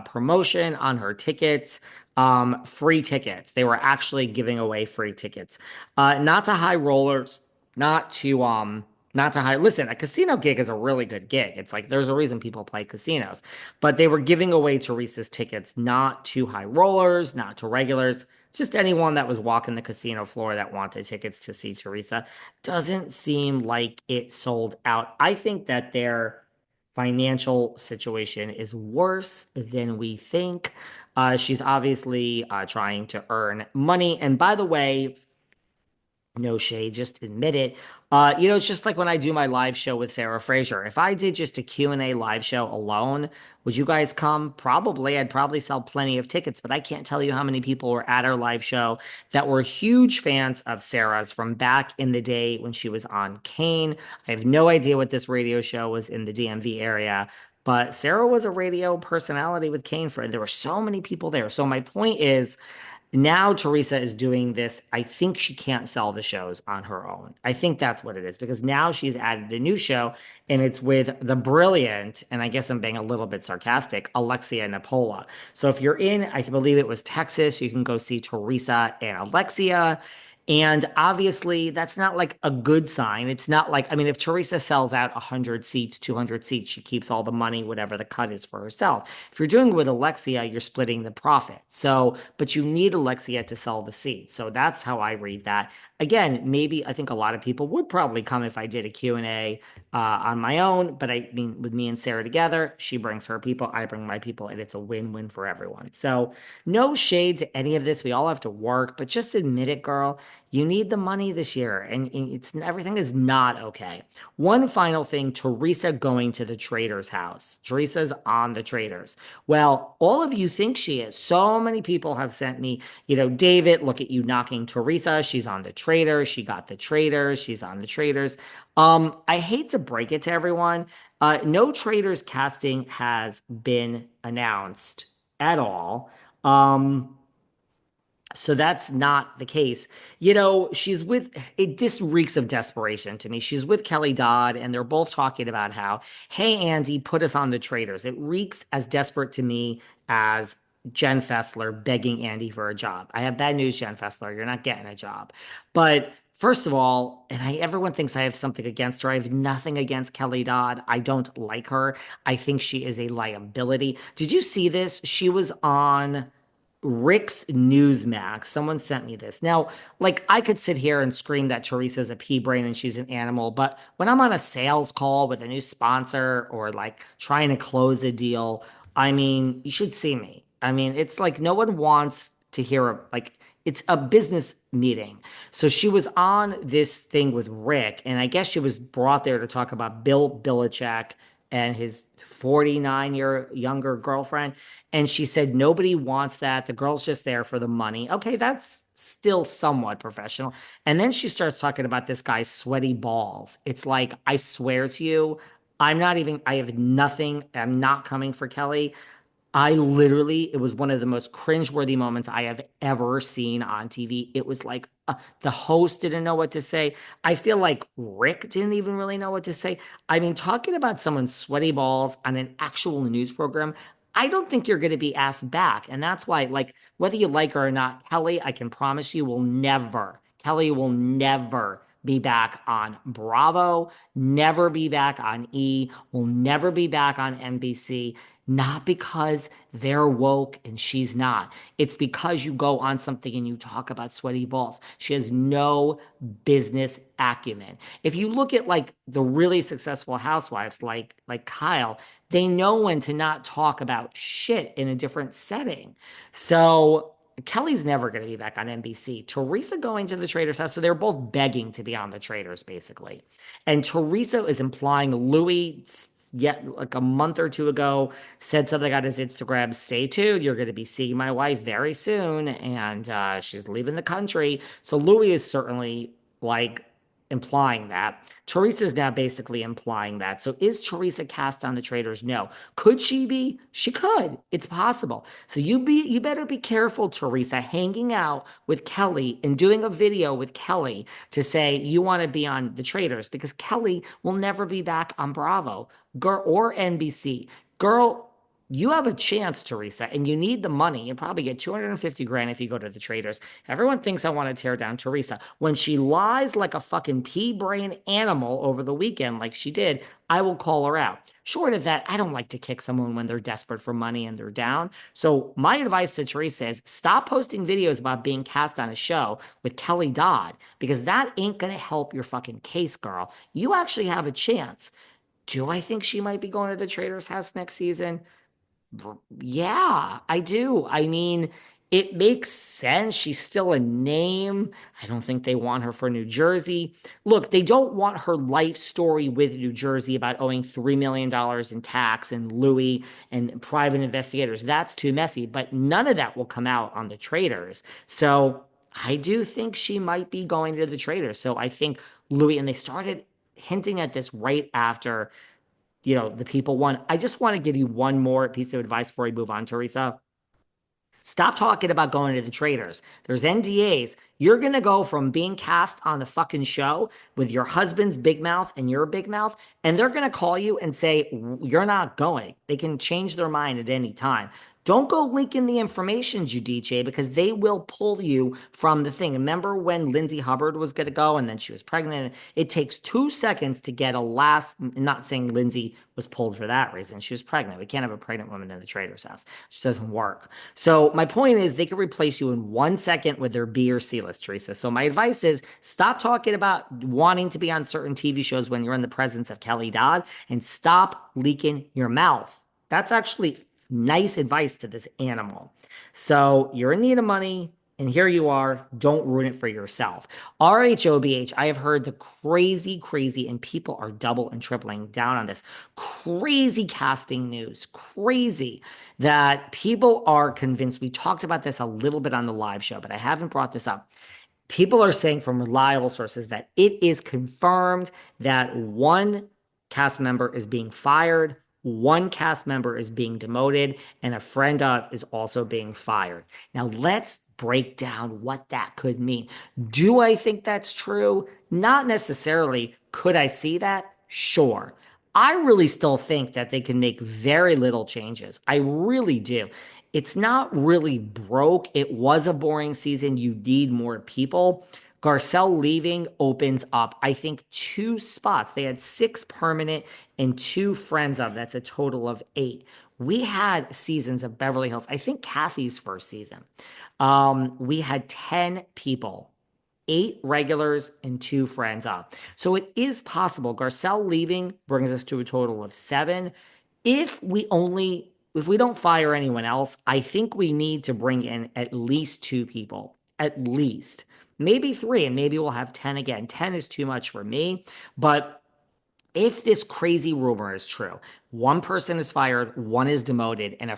promotion on her tickets, free tickets. They were actually giving away free tickets. Not to high rollers, not to not to high. Listen, a casino gig is a really good gig. It's like there's a reason people play casinos, but they were giving away Teresa's tickets not to high rollers, not to regulars, just anyone that was walking the casino floor that wanted tickets to see Teresa. Doesn't seem like it sold out. I think that their financial situation is worse than we think. She's obviously trying to earn money. And by the way, no shade, just admit it. It's just like when I do my live show with Sarah Fraser. If I did just a Q&A live show alone, would you guys come? Probably. I'd probably sell plenty of tickets, but I can't tell you how many people were at our live show that were huge fans of Sarah's from back in the day when she was on Kane. I have no idea what this radio show was in the DMV area, but Sarah was a radio personality with Kane for, and there were so many people there. So my point is, now Teresa is doing this. I think she can't sell the shows on her own. I think that's what it is because now she's added a new show and it's with the brilliant, and I guess I'm being a little bit sarcastic, Alexia Napola. So if you're in, I believe it was Texas, you can go see Teresa and Alexia. And obviously, that's not like a good sign. It's not like, I mean, if Teresa sells out 100 seats, 200 seats, she keeps all the money, whatever the cut is for herself. If you're doing it with Alexia, you're splitting the profit. So, but you need Alexia to sell the seats. So that's how I read that. Again, maybe I think a lot of people would probably come if I did a Q&A on my own. But I mean, with me and Sarah together, she brings her people, I bring my people, and it's a win-win for everyone. So no shade to any of this. We all have to work, but just admit it, girl. You need the money this year, and it's everything is not okay. One final thing, Teresa going to the Traitors house. Teresa's on the Traitors. Well, all of you think she is. So many people have sent me, David, look at you knocking Teresa. She's on the Traitors. She got the Traitors. She's on the Traitors. I hate to break it to everyone. No Traitors casting has been announced at all. So that's not the case. She's with it. This reeks of desperation to me. She's with Kelly Dodd, and they're both talking about how, hey, Andy, put us on the Traitors. It reeks as desperate to me as Jen Fessler begging Andy for a job. I have bad news, Jen Fessler. You're not getting a job. But first of all, and everyone thinks I have something against her. I have nothing against Kelly Dodd. I don't like her. I think she is a liability. Did you see this? She was on Rick's Newsmax. Someone sent me this. Now, like I could sit here and scream that Teresa's a pea brain and she's an animal, but when I'm on a sales call with a new sponsor or like trying to close a deal, I mean, you should see me. I mean, it's like no one wants to hear like it's a business meeting. So she was on this thing with Rick, and I guess she was brought there to talk about Bill Belichick and his 49-year younger girlfriend. And she said, nobody wants that. The girl's just there for the money. Okay, that's still somewhat professional. And then she starts talking about this guy's sweaty balls. It's like, I swear to you, I have nothing. I'm not coming for Kelly. It was one of the most cringeworthy moments I have ever seen on TV. It was like the host didn't know what to say. I feel like Rick didn't even really know what to say. I mean, talking about someone's sweaty balls on an actual news program, I don't think you're going to be asked back. And that's why, like, whether you like her or not, Kelly, I can promise you Kelly will never be back on Bravo, never be back on E, will never be back on NBC. Not because they're woke and she's not. It's because you go on something and you talk about sweaty balls. She has no business acumen. If you look at like the really successful housewives like Kyle, they know when to not talk about shit in a different setting. So Kelly's never going to be back on NBC. Teresa going to the Traitors house. So they're both begging to be on the Traitors, basically. And Teresa is implying Louis, yet like a month or two ago, said something on his Instagram, stay tuned, you're going to be seeing my wife very soon, and she's leaving the country. So Louis is certainly like implying that. Teresa's now basically implying that. So is Teresa cast on the Traitors? No. Could she be? She could. It's possible. So you better be careful, Teresa, hanging out with Kelly and doing a video with Kelly to say you want to be on the Traitors, because Kelly will never be back on Bravo, girl, or NBC. Girl, You have a chance, Teresa, and you need the money. You probably get 250 grand if you go to the Traitors. Everyone thinks I want to tear down Teresa. When she lies like a fucking pea brain animal over the weekend, like she did, I will call her out. Short of that, I don't like to kick someone when they're desperate for money and they're down. So my advice to Teresa is stop posting videos about being cast on a show with Kelly Dodd because that ain't going to help your fucking case, girl. You actually have a chance. Do I think she might be going to the Traitors house next season? Yeah, I do. I mean, it makes sense. She's still a name. I don't think they want her for New Jersey. Look, they don't want her life story with New Jersey about owing $3 million in tax and Louis and private investigators. That's too messy, but none of that will come out on the Traitors. So I do think she might be going to the Traitors. So I think Louis, and they started hinting at this right after the people won. I just want to give you one more piece of advice before we move on, Teresa. Stop talking about going to the Traitors. There's NDAs. You're going to go from being cast on the fucking show with your husband's big mouth and your big mouth, and they're going to call you and say, you're not going. They can change their mind at any time. Don't go leaking the information, Giudice, because they will pull you from the thing. Remember when Lindsay Hubbard was going to go and then she was pregnant? It takes 2 seconds to get a last, not saying Lindsay was pulled for that reason. She was pregnant. We can't have a pregnant woman in the Traitors house. It just doesn't work. So my point is they could replace you in 1 second with their B or C list, Teresa. So my advice is stop talking about wanting to be on certain TV shows when you're in the presence of Kelly Dodd and stop leaking your mouth. That's actually nice advice to this animal. So you're in need of money, and here you are. Don't ruin it for yourself. RHOBH, I have heard the crazy, and people are double and tripling down on this crazy casting news. Crazy that people are convinced. We talked about this a little bit on the live show, but I haven't brought this up. People are saying from reliable sources that it is confirmed that one cast member is being fired, one cast member is being demoted, and a friend of is also being fired. Now, let's break down what that could mean. Do I think that's true? Not necessarily. Could I see that? Sure. I really still think that they can make very little changes. I really do. It's not really broke. It was a boring season. You need more people. Garcelle leaving opens up, I think, 2 spots. They had 6 permanent and 2 friends of. That's a total of 8. We had seasons of Beverly Hills. I think Kathy's first season. We had 10 people, 8 regulars and 2 friends up. So it is possible. Garcelle leaving brings us to a total of 7. If we don't fire anyone else, I think we need to bring in at least 2 people, at least. Maybe 3, and maybe we'll have 10 again. 10 is too much for me, but if this crazy rumor is true, one person is fired, one is demoted, and a